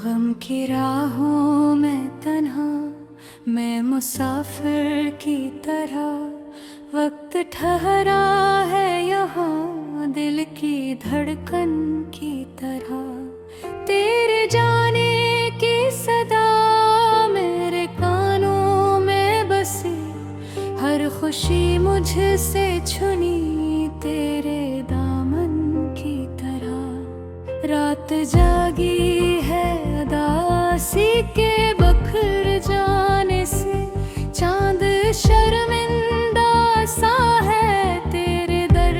गम की राहों में तन्हा, मैं मुसाफिर की तरह। वक्त ठहरा है यहाँ दिल की धड़कन की तरह। तेरे जाने की सदा मेरे कानों में बसी, हर खुशी मुझसे छुनी तेरे दामन की तरह। रात जागी है उदासी के बखर जाने से, चांद शर्मिंदा सा है तेरे दर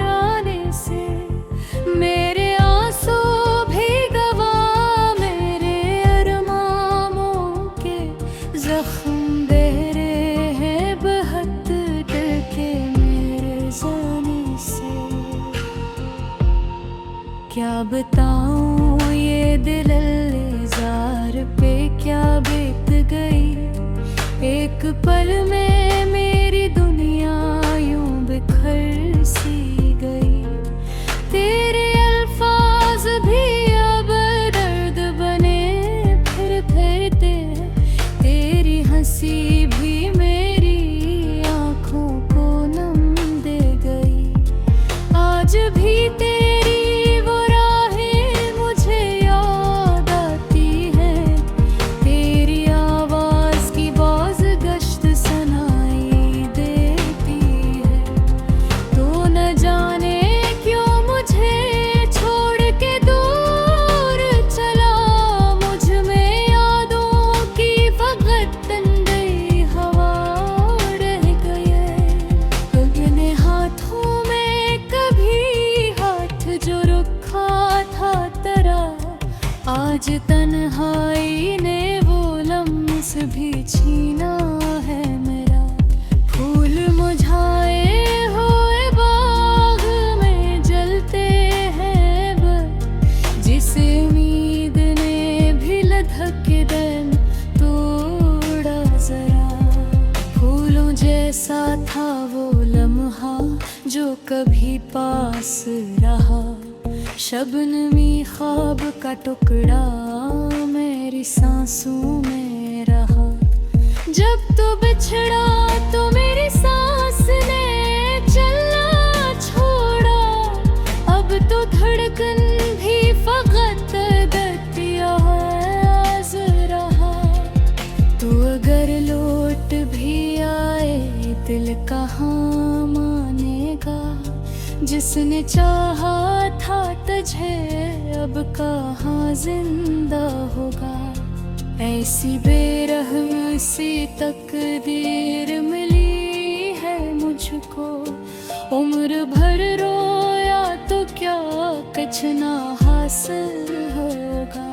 आने से। मेरे आंसू भी गवाह मेरे अरमानों के जख्म दे रहे हैं बहुत डर के मेरे जाने से। क्या बताऊं ये दिल जार पे क्या बीत गई, एक पल में मेरी दुनिया यूं बिखर सी गई। तेरे अल्फाज भी अब दर्द बने फिर फिरते, तेरी हंसी भी मेरी आंखों को नम दे गई। आज भी तेरी वो राहें मुझे याद आती हैं, तेरी आवाज की बाज गश्त सुनाई देती है। तो न जाने क्यों मुझे छोड़ के दूर चला, मुझ में यादों की फकत ठंडी हवा रह गई है। अपने हाथों में कभी हाथ जो रखा था तेरा, आज तन्हाई ने वो लम्स भी छीना है मेरा। फूल मुरझाए हुए बाग में जलते हैं बस, जिसे उम्मीद ने भी लधक के दिन तोड़ा जरा। फूलों जैसा था वो लम्हा जो कभी पास रहा, शबनमी ख्वाब का टुकड़ा मेरी सांसों में रहा। जब तो बिछड़ा तो मेरी सांस ने चलना छोड़ा, अब तो धड़कन भी फकत दतिया आवाज रहा। तो अगर लौट भी आए दिल कहाँ मानेगा, जिसने चाहा था तुझे अब कहाँ जिंदा होगा। ऐसी बेरहम सी तकदीर मिली है मुझको, उम्र भर रोया तो क्या कुछ ना हासिल होगा।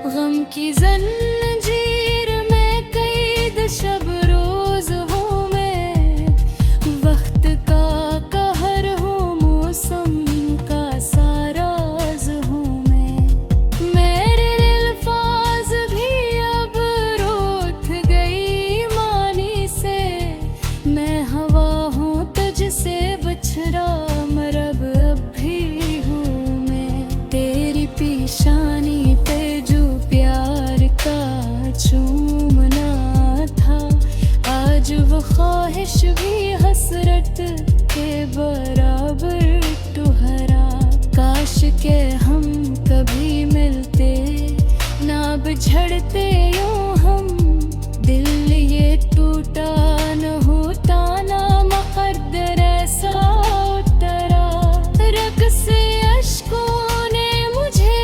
गम की जंजीर में कैद शब रोज हूँ मैं, वक्त का कहर हूँ मौसम का साराज हूँ मैं। मेरे अल्फाज भी अब रोक गई मानी से, मैं हवा हूँ तुझसे बछड़ा मरब अब भी हूँ मैं। तेरी पेशानी पे जो प्यार का चूमना था, आज वो ख्वाहिश भी हसरत के बराबर तुहरा। काश के हम कभी मिलते ना बिछड़ते यूं हम, दिल ये टूटा न होता ना मुक़द्दर ऐसा उतरा। रग से अश्कों ने मुझे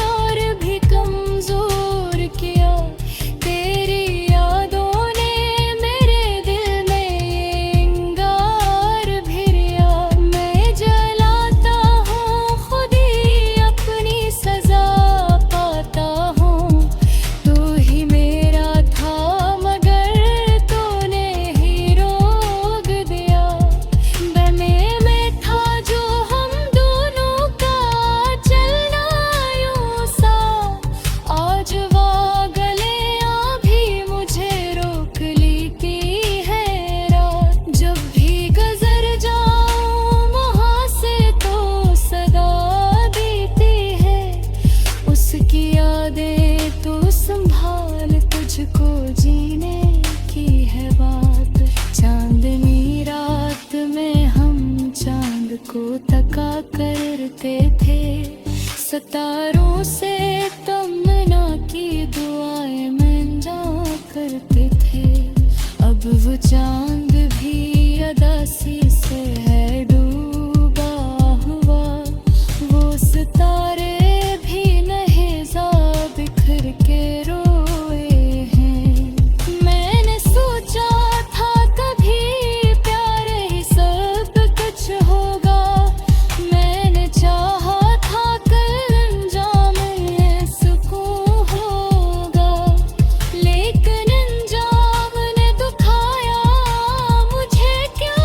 और भी कमजोर किया, तेरी यादों ने मेरे दिल में ये इंगार भिरिया। मैं जलाता हूँ खुद ही अपनी सजा पाता हूँ, तू ही मेरा था मगर तूने ही सितारों से तमन्ना की दुआएं मंजा करते थे। अब वो चांद भी अदासी से है डूबा हुआ, वो सितारे भी लहज़ा बिखर के रोए हैं। मैंने सोचा था कभी प्यार ही सब कुछ होगा, मैंने चाहा था कल अंजाम ये सुकून होगा, लेकिन अंजाम ने दुखाया मुझे क्या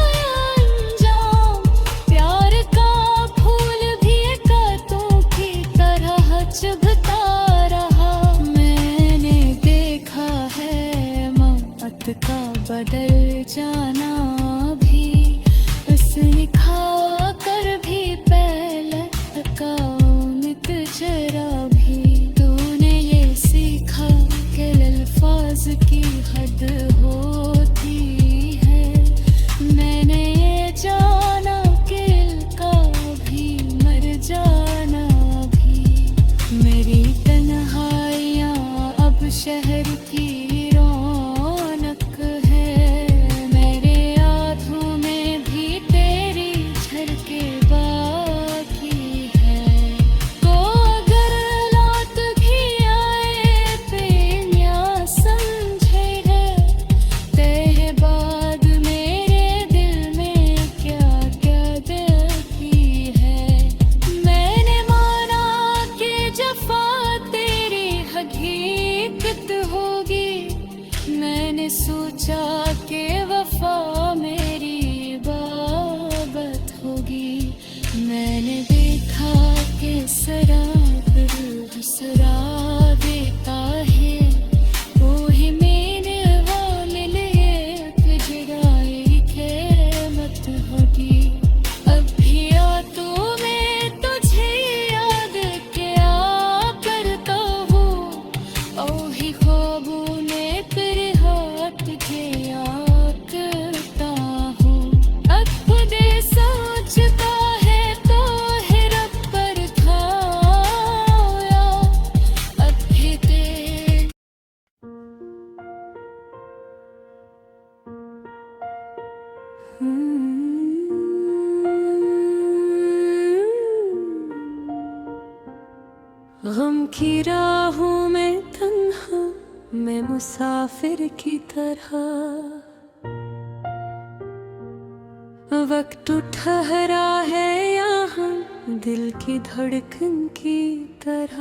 अंजाम। प्यार का फूल भी कांटों की तरह चुभता रहा। मैंने देखा है मौत का बदल जाना भी, उसने खा कर भी पहले का उम्मीद जरा भी। तूने ये सीखा कि अल्फाज की हद होती है, मैंने ये जाना कि दिल का भी मर जाना भी। मेरी तन्हाइयाँ अब शहर की रौनक है, मेरे आँखों में भी तेरी झलके बाकी है। तो अगर रात भी आए बेनिया समझे है, तेरे बाद मेरे दिल में क्या क्या देखी है। मैंने माना कि जफा तेरी हकीकत होगी, मैंने सोचा कि वफा मेरी इबादत होगी। मैंने देखा कि शराब दूसरा देता है, वो ही मेरे वाले लिए पिजराई कीमत होगी। अब भी तो मैं तुझे याद क्या करता हूँ, ओ ही ख्वाबों में तेरे हाथ के याद करता हूँ। अब खुद सोचता है तो है रब पर खाया, अब भी तेरे गम की राहों में तन्हा मैं मुसाफिर की तरह, वक्त ठहरा है यहाँ दिल की धड़कन की तरह।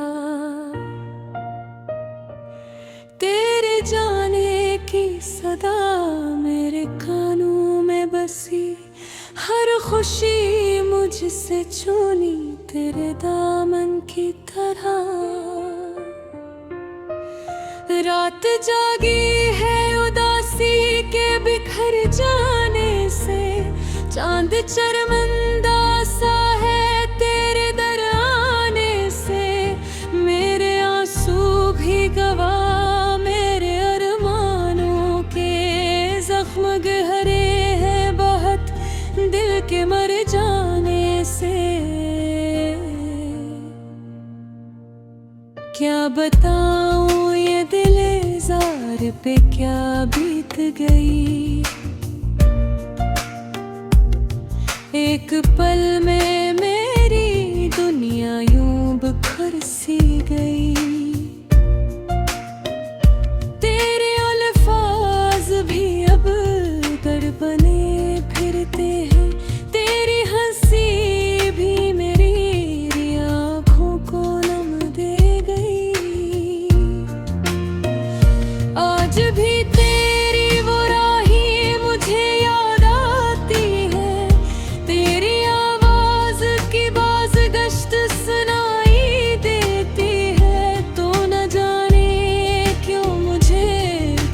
तेरे जाने की सदा मेरे कानों में बसी, हर खुशी मुझसे चुनी तेरे दामन की तरह। रात जागी है उदासी के बिखर जाने से, चांद शर्मिंदा सा है तेरे दर आने से। मेरे आंसू भी गवाह मेरे अरमानों के, जख्म गहरे हैं बहुत दिल के मर जाने से। क्या बताऊं ये दिल जार पे क्या बीत गई, एक पल में मेरी दुनिया यूं बिखर सी गई। तेरे अल्फाज भी अब दर बने फिरते हैं, तेरी हंसी भी मेरी आँखों को नम दे गई। आज भी तेरी वो राही मुझे याद आती है, तेरी आवाज की बाज गश्त सुनाई देती है। तो न जाने क्यों मुझे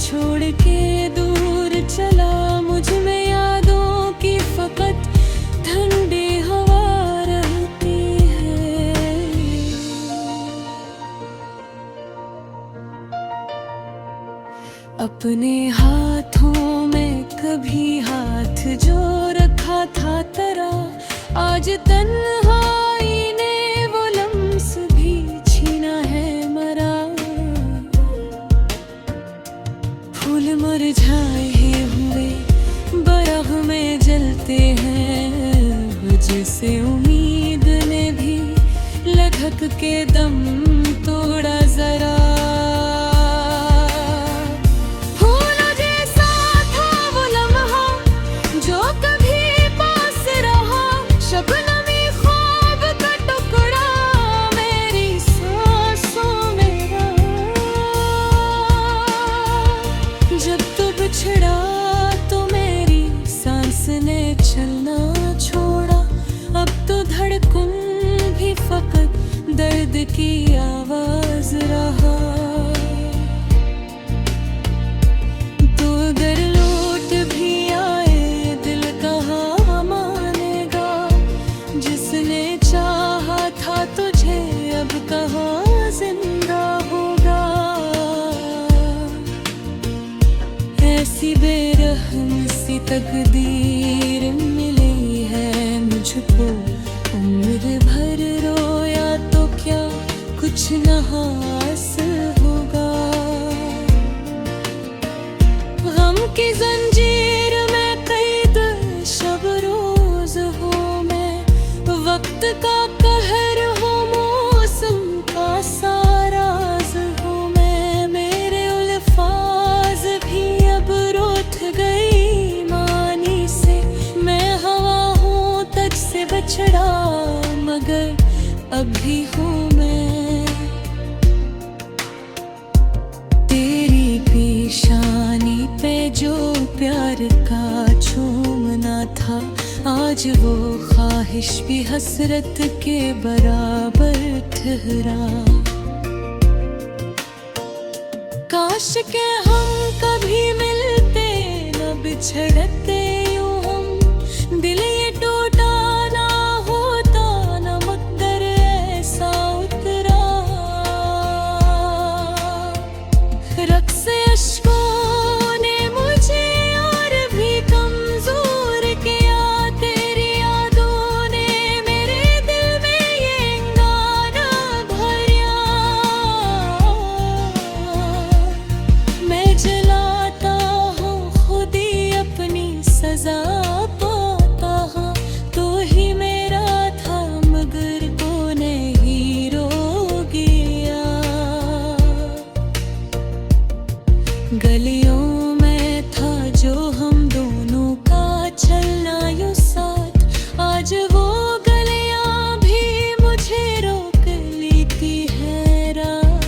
छोड़ के दूर चला, मुझ में यादों की फकत ठंडी हवा रहती है। अपने हाथों में कभी हाथ जो रखा था तेरा, आज तन्हाई ने वो लम्स भी मुरझाए हुए बरफ में जलते हैं, जिसे उम्मीद ने भी लधक के दम तोड़ा जरा। फूलों जैसा था वो लम्हा जो कभी पास रहा, शबनमी ख्वाब का टुकड़ा मेरी सांसों में रहा। जब तू बिछड़ा तो मेरी सांस ने चलना छोड़ा, अब तो धड़कन भी फकत दर्द की आवाज रहा। तो अगर लौट भी आए दिल कहाँ मानेगा, जिसने चाहा था तुझे अब कहाँ जिंदा होगा। ऐसी बेरहम सी तकदीर मिली है मुझको, उम्र भर रोया तो क्या कुछ न हासिल होगा। गम की जंजीर में कैद शब रोज हूँ मैं, वक्त का कहर हो मौसम का साराज हूँ मैं। मेरे अल्फाज भी अब रोथ गई मानी से, मैं हवा हूँ तुझ से बछड़ा मगर अभी हूँ मैं। तेरी पेशानी पे जो प्यार का झूमना था, आज वो ख्वाहिश भी हसरत के बराबर ठहरा। काश के हम कभी मिलते न बिछड़ते यूं हम, दिल ये टूटा ना होता न मुक़द्दर ऐसा उतरा। रक़्स अश्कों ने मुझे और भी कमजोर किया, तेरी यादों ने मेरे दिल में ये गाना भरा। मैं जलाता हूँ खुद ही अपनी सजा पाता हूँ, तो ही मेरा था मगर तूने ही रोक गया। गलियों में था जो हम दोनों का चलना यूं साथ, आज वो गलियां भी मुझे रोक लेती है रात।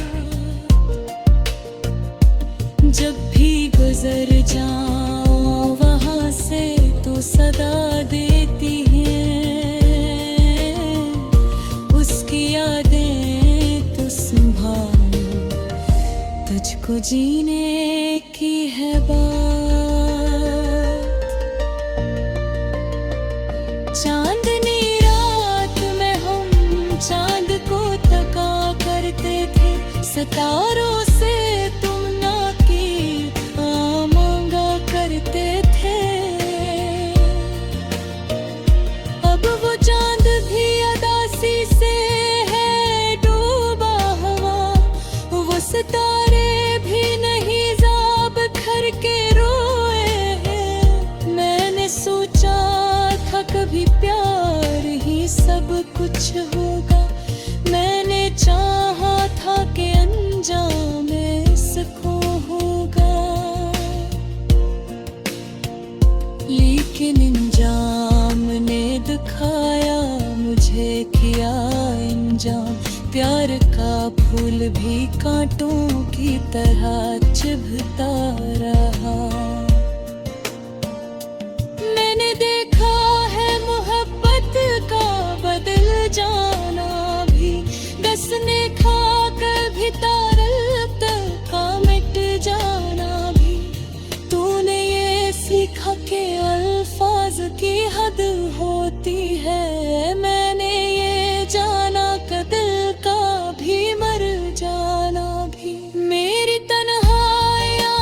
जब भी गुजर जाऊं वहां से तो सदा देती हैं, उसकी यादें तो संभाल, तुझको जीने की है बात। चांदनी रात में हम चांद को तका करते थे, सितारों से तुम ना की मांगा करते थे। अब वो चांद भी अदासी से है डूबा हुआ, वो सितारे भी नहीं जाब खर के रोए हैं। मैंने सोचा था कभी प्यार ही सब कुछ होगा, मैंने चाहा था कि अंजाम इसको होगा। लेकिन अंजाम ने दिखाया मुझे किया अंजाम, प्यार का फूल भी कांटों की तरह चुभता रहा। मैंने देखा है मोहब्बत का बदल जाना भी, डसने खा कर भी तारल का मिट जाना भी। तूने ये सीखा कि अल्फाज की हद होती है, मैंने ये जाना कि दिल का भी मर जाना भी। मेरी तन्हाइयाँ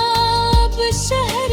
अब शहर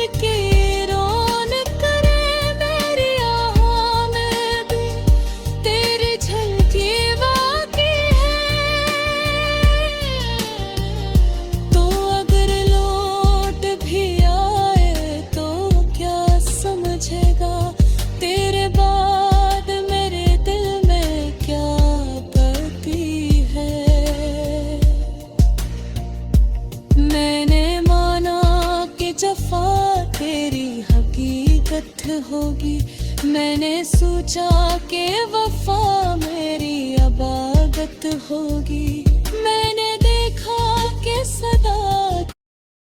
तेरी हकीकत होगी। मैंने सोचा कि वफा मेरी अबादत होगी। मैंने देखा कि सदा